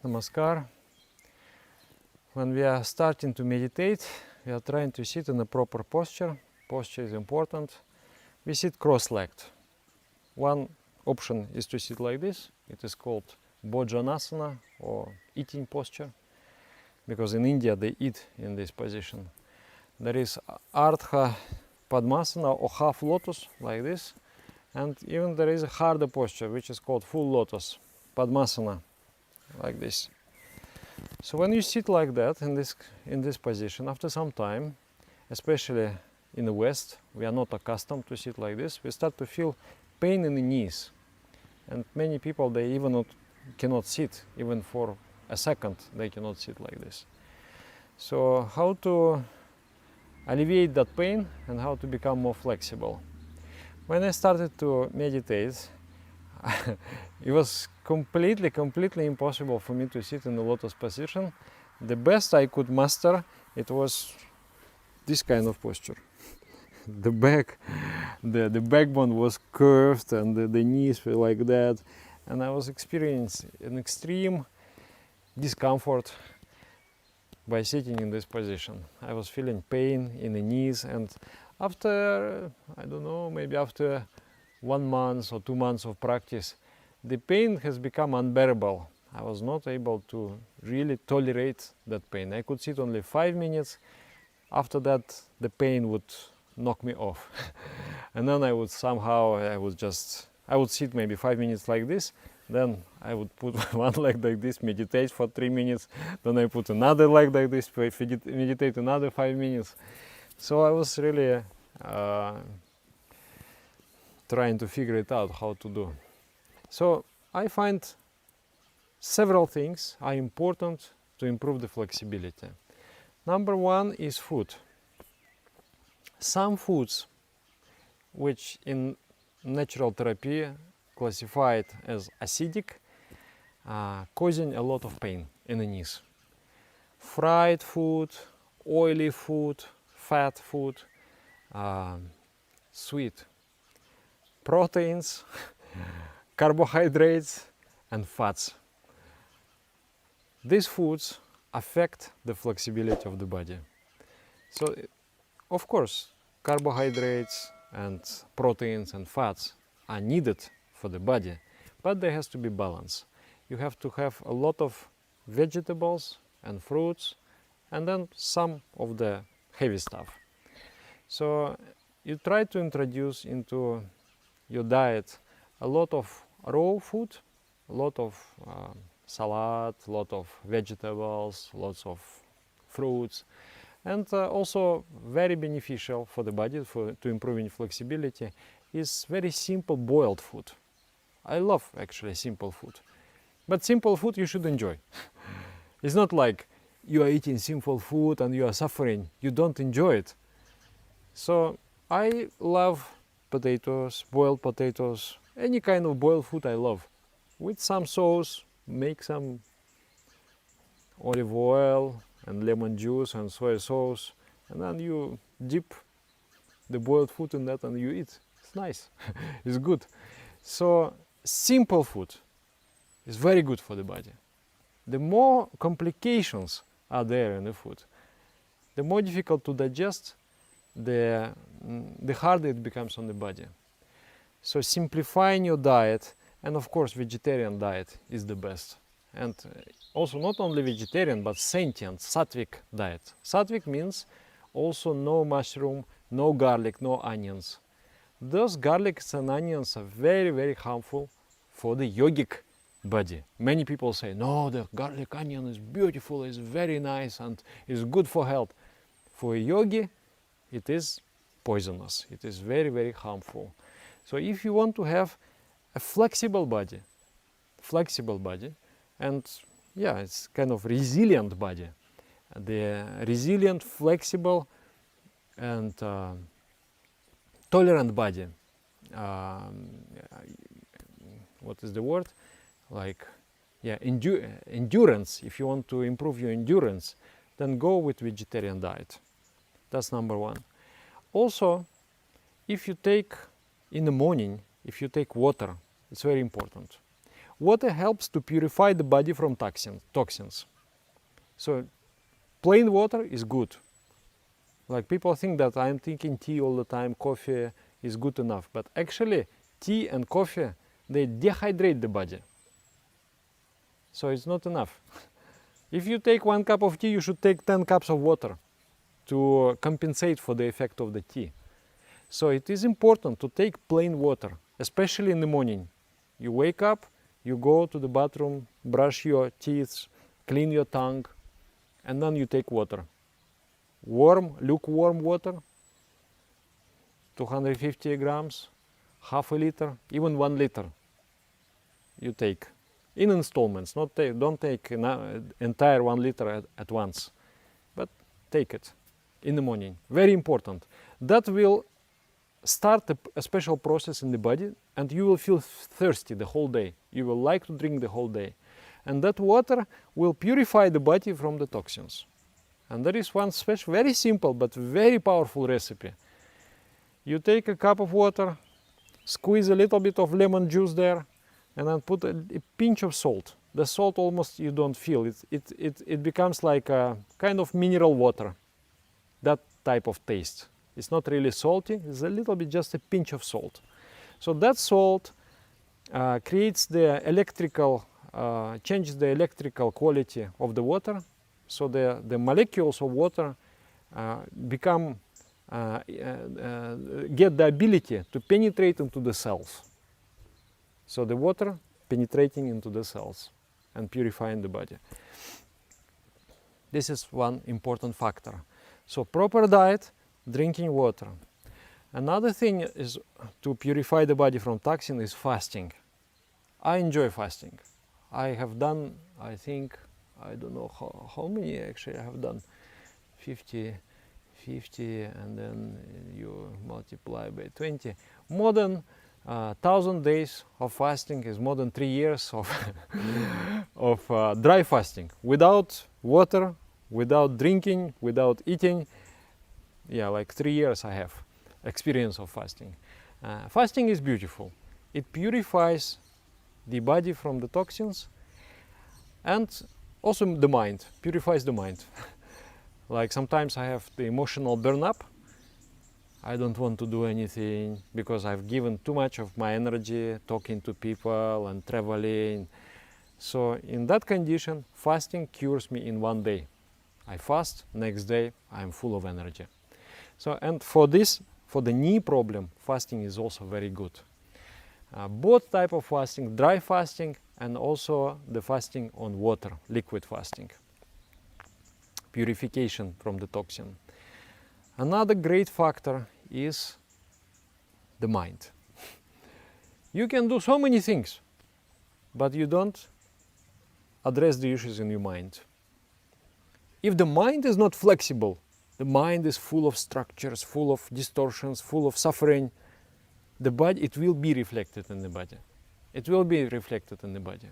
Namaskar. When we are starting to meditate, we are trying to sit in a proper posture. Posture is important. We sit cross-legged. One option is to sit like this. It is called Bhojanasana or eating posture, because in India they eat in this position. There is Ardha Padmasana or half lotus like this, and even there is a harder posture which is called full lotus, Padmasana, like this. So when you sit like that in this position, after some time, especially in the West, we are not accustomed to sit like this. We start to feel pain in the knees, and many people they even cannot sit even for a second. They cannot sit like this. So how to alleviate that pain and how to become more flexible? When I started to meditate, it was completely impossible for me to sit in the lotus position. The best I could master, it was this kind of posture. The backbone was curved and the knees were like that, and I was experiencing an extreme discomfort by sitting in this position. I was feeling pain in the knees, and after, I don't know, maybe after 1 month or 2 months of practice, the pain has become unbearable. I was not able to really tolerate that pain. I could sit only 5 minutes. After that, the pain would knock me off. And then I would sit maybe 5 minutes like this, then I would put one leg like this, meditate for 3 minutes, then I put another leg like this, meditate another 5 minutes. So I was really trying to figure it out how to do. So I find several things are important to improve the flexibility. Number one is food. Some foods, which in natural therapy classified as acidic, causing a lot of pain in the knees. Fried food, oily food, fat food, sweet proteins, carbohydrates and fats. These foods affect the flexibility of the body. So, of course, carbohydrates and proteins and fats are needed for the body, but there has to be balance. You have to have a lot of vegetables and fruits, and then some of the heavy stuff. So you try to introduce into your diet a lot of raw food, a lot of salad, a lot of vegetables, lots of fruits, and also very beneficial for the body to improving flexibility is very simple boiled food. I love actually simple food, but simple food you should enjoy. It's not like you are eating simple food and you are suffering, you don't enjoy it. So I love potatoes, boiled potatoes, any kind of boiled food I love. With some sauce, make some olive oil and lemon juice and soy sauce, and then you dip the boiled food in that and you eat. It's nice, it's good. So simple food is very good for the body. The more complications are there in the food, the more difficult to digest, the harder it becomes on the body. So simplifying your diet, and of course vegetarian diet is the best. And also not only vegetarian, but sentient, Satvic diet. Satvic means also no mushroom, no garlic, no onions. Those garlics and onions are very harmful for the yogic body. Many people say, no, the garlic onion is beautiful, it's very nice and is good for health. For a yogi, it is poisonous. It is very harmful. So if you want to have a flexible body, and yeah, it's kind of resilient body, the resilient, flexible, and tolerant body. What is the word? Like, yeah, endurance. If you want to improve your endurance, then go with vegetarian diet. That's number one. Also, if you take in the morning, if you take water, it's very important. water helps to purify the body from toxins. So plain water is good. Like people think that I'm drinking tea all the time, coffee is good enough. But actually, tea and coffee, they dehydrate the body. So it's not enough. If you take 1 cup of tea, you should take 10 cups of water to compensate for the effect of the tea. So it is important to take plain water, especially in the morning. You wake up, you go to the bathroom, brush your teeth, clean your tongue, and then you take water. Warm, lukewarm water, 250 grams, half a liter, even 1 liter you take. In installments, don't take an entire 1 liter at once, but take it in the morning. Very important. That will start a special process in the body, and you will feel thirsty the whole day. You will like to drink the whole day. And that water will purify the body from the toxins. And there is one special, very simple but very powerful recipe. You take a cup of water, squeeze a little bit of lemon juice there, and then put a pinch of salt. The salt almost you don't feel. It becomes like a kind of mineral water. That type of taste. It's not really salty, it's a little bit just a pinch of salt. So that salt creates the electrical, changes the electrical quality of the water. So the molecules of water get the ability to penetrate into the cells. So the water penetrating into the cells and purifying the body. This is one important factor. So proper diet, drinking water. Another thing is to purify the body from toxin is fasting. I enjoy fasting. I have done, I think, I don't know how many actually I have done, 50 and then you multiply by 20. More than 1,000 days of fasting is more than 3 years of dry fasting. Without water, without drinking, without eating. Yeah, like 3 years I have experience of fasting. Fasting is beautiful. It purifies the body from the toxins and also the mind, purifies the mind. Like sometimes I have the emotional burn up. I don't want to do anything because I've given too much of my energy talking to people and traveling. So in that condition, fasting cures me in 1 day. I fast, next day I'm full of energy. So, and for this, for the knee problem, fasting is also very good. Both type of fasting, dry fasting and also the fasting on water, liquid fasting. Purification from the toxin. Another great factor is the mind. You can do so many things, but you don't address the issues in your mind. If the mind is not flexible, the mind is full of structures, full of distortions, full of suffering, the body, it will be reflected in the body. It will be reflected in the body.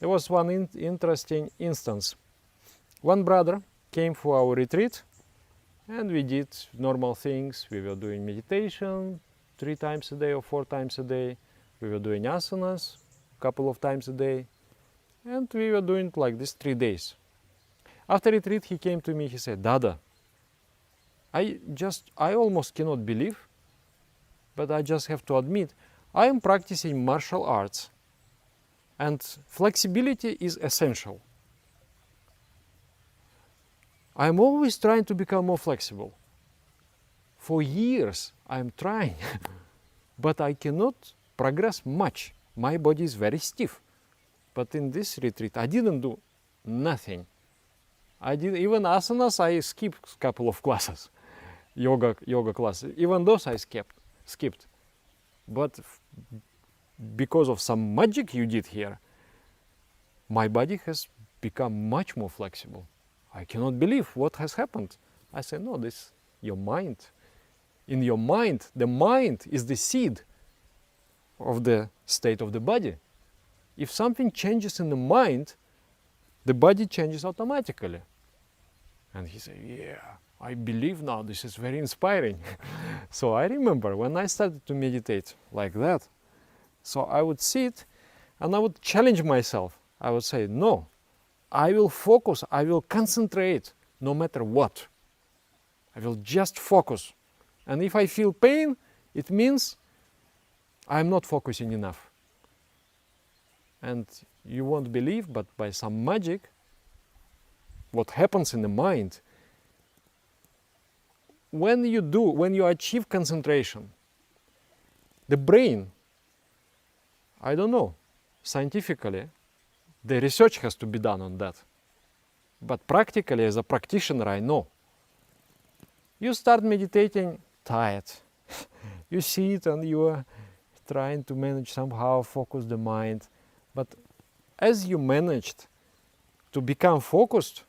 There was one interesting instance. One brother came for our retreat and we did normal things. We were doing meditation 3 times a day or 4 times a day. We were doing asanas a couple of times a day. And we were doing like this 3 days. After retreat, he came to me, he said, Dada, I almost cannot believe, but I just have to admit, I am practicing martial arts and flexibility is essential. I'm always trying to become more flexible. For years I'm trying, but I cannot progress much. My body is very stiff. But in this retreat I didn't do nothing. I did even asanas, I skipped a couple of classes, yoga classes. Even those I skipped. But because of some magic you did here, my body has become much more flexible. I cannot believe what has happened. I said, no, this your mind. In your mind, the mind is the seed of the state of the body. If something changes in the mind, the body changes automatically. And he said, yeah, I believe now, this is very inspiring. So I remember when I started to meditate like that, so I would sit And I would challenge myself. I would say, no, I will focus, I will concentrate no matter what. I will just focus. And if I feel pain, it means I'm not focusing enough. And you won't believe, but by some magic, what happens in the mind, when you achieve concentration, the brain, I don't know, scientifically, the research has to be done on that. But practically, as a practitioner, I know. You start meditating tired. You sit and you are trying to manage somehow, focus the mind. But as you managed to become focused,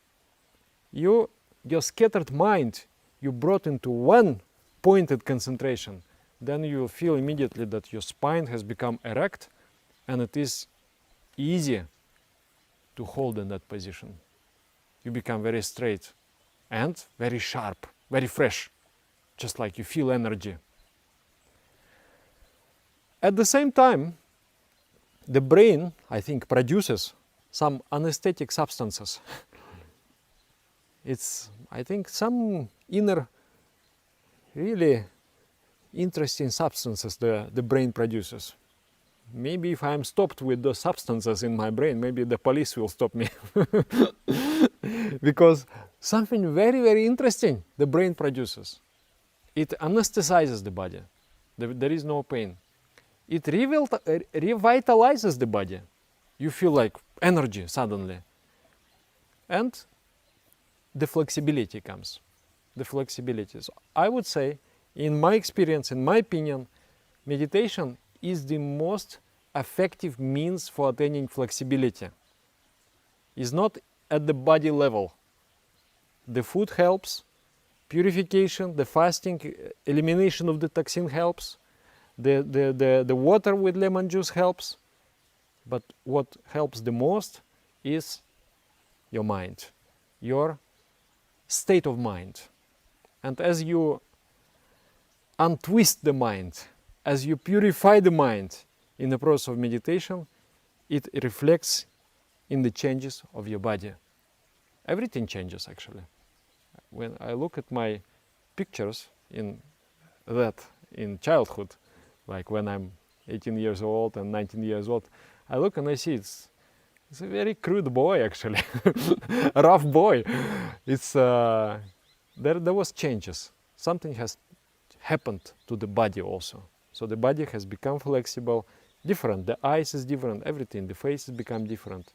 your scattered mind, you brought into one pointed concentration. Then you feel immediately that your spine has become erect and it is easy to hold in that position. You become very straight and very sharp, very fresh, just like you feel energy. At the same time, the brain, I think, produces some anesthetic substances. It's, I think, some inner, really interesting substances the brain produces. Maybe if I'm stopped with those substances in my brain, maybe the police will stop me. Because something very, very interesting the brain produces. It anesthetizes the body. There is no pain. It revitalizes the body. You feel like energy suddenly. And the flexibility comes. The flexibility. So I would say, in my experience, in my opinion, meditation is the most effective means for attaining flexibility. It's not at the body level. The food helps, purification, the fasting, elimination of the toxin helps, the water with lemon juice helps, but what helps the most is your mind, your state of mind. And as you untwist the mind, as you purify the mind in the process of meditation, it reflects in the changes of your body. Everything changes, actually. When I look at my pictures in childhood, like when I'm 18 years old and 19 years old, I look and I see it's a very crude boy, actually, a rough boy. It's there was changes. Something has happened to the body also. So the body has become flexible, different. The eyes is different, everything. The face has become different.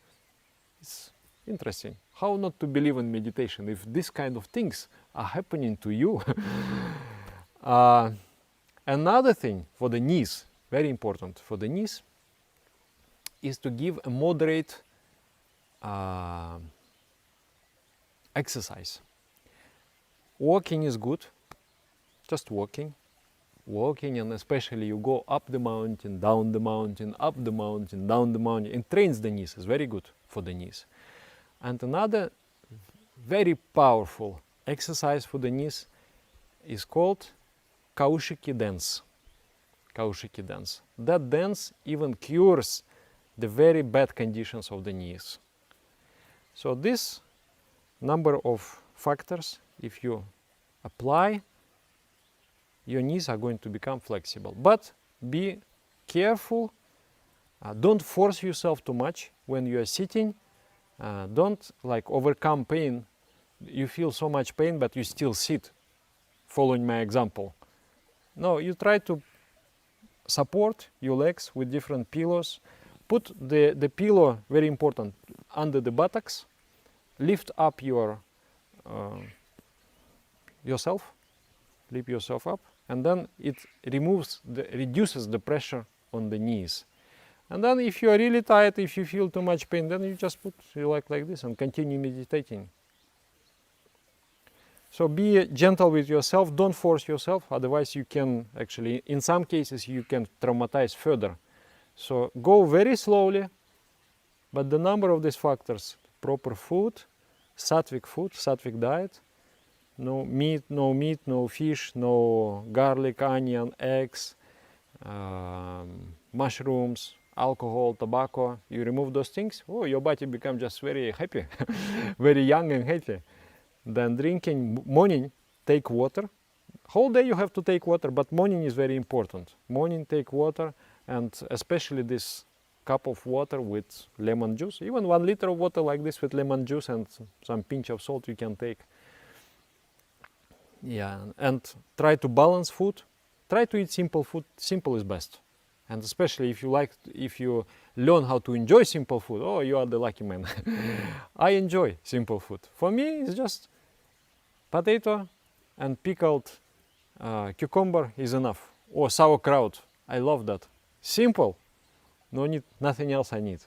It's interesting. How not to believe in meditation if this kind of things are happening to you? Another thing for the knees, very important for the knees, is to give a moderate exercise. Walking is good, just walking, and especially you go up the mountain, down the mountain, up the mountain, down the mountain. It trains the knees, it's very good for the knees. And another very powerful exercise for the knees is called Kaushiki dance. Kaushiki dance. That dance even cures the very bad conditions of the knees. So this number of factors, if you apply, your knees are going to become flexible. But be careful, don't force yourself too much when you are sitting. Don't like overcome pain. You feel so much pain, but you still sit, following my example. No, you try to support your legs with different pillows. Put the pillow, very important, under the buttocks. Lift up yourself. Lift yourself up, and then it reduces the pressure on the knees. And then if you are really tired, if you feel too much pain, then you just put your leg like this and continue meditating. So be gentle with yourself, don't force yourself, otherwise you can actually, in some cases, you can traumatize further. So go very slowly, but the number of these factors, proper food, Satvic diet, no meat, no fish, no garlic, onion, eggs, mushrooms, alcohol, tobacco, you remove those things, oh, your body becomes just very happy, very young and happy. Then drinking morning, take water. Whole day you have to take water, but morning is very important. Morning take water, and especially this cup of water with lemon juice. Even 1 liter of water like this with lemon juice and some pinch of salt you can take. Yeah, and try to balance food. Try to eat simple food. Simple is best. And especially if you learn how to enjoy simple food, oh, you are the lucky man. I enjoy simple food. For me, it's just potato and pickled cucumber is enough. Or sauerkraut. I love that. Simple. No need, nothing else I need.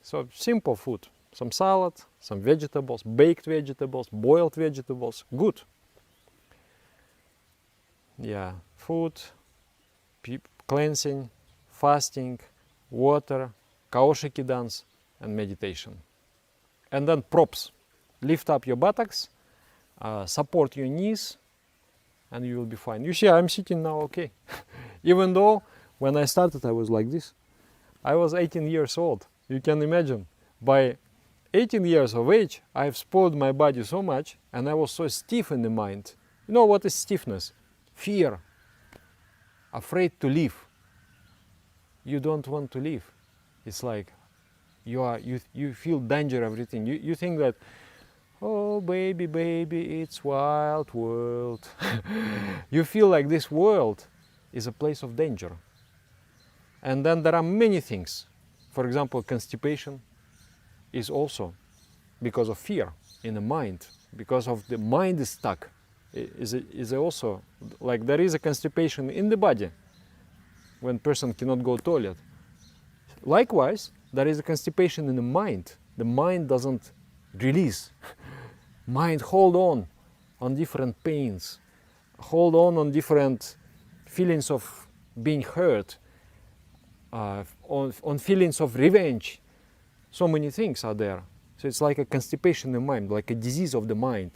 So simple food. Some salad, some vegetables, baked vegetables, boiled vegetables. Good. Yeah, food, cleansing, fasting, water, kaoshiki dance, and meditation. And then props. Lift up your buttocks, support your knees, and you will be fine. You see, I'm sitting now okay. Even though when I started I was like this. I was 18 years old. You can imagine. By 18 years of age, I've spoiled my body so much, and I was so stiff in the mind. You know what is stiffness? Fear. Afraid to live. You don't want to live. It's like you feel danger, everything. You think that, oh baby, baby, it's wild world. You feel like this world is a place of danger. And then there are many things. For example, constipation is also because of fear in the mind, because of the mind is stuck. Is also like there is a constipation in the body when person cannot go to toilet. Likewise, there is a constipation in the mind. The mind doesn't release. Mind hold on different pains, hold on different feelings of being hurt, on feelings of revenge. So many things are there. So it's like a constipation in the mind, like a disease of the mind.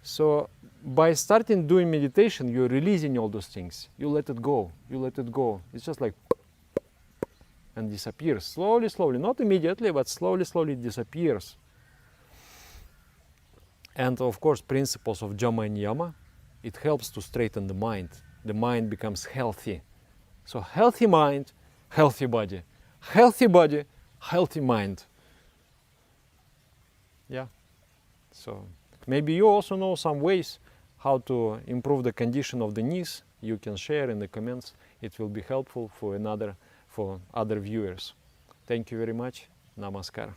So by starting doing meditation, you're releasing all those things. You let it go. You let it go. It's just like and disappears slowly, slowly, not immediately, but slowly, slowly it disappears. And of course, principles of Jama and Yama, it helps to straighten the mind. The mind becomes healthy. So healthy mind, healthy body. Healthy body, healthy mind. Yeah. So maybe you also know some ways how to improve the condition of the knees. You can share in the comments. It will be helpful for other viewers. Thank you very much. Namaskar.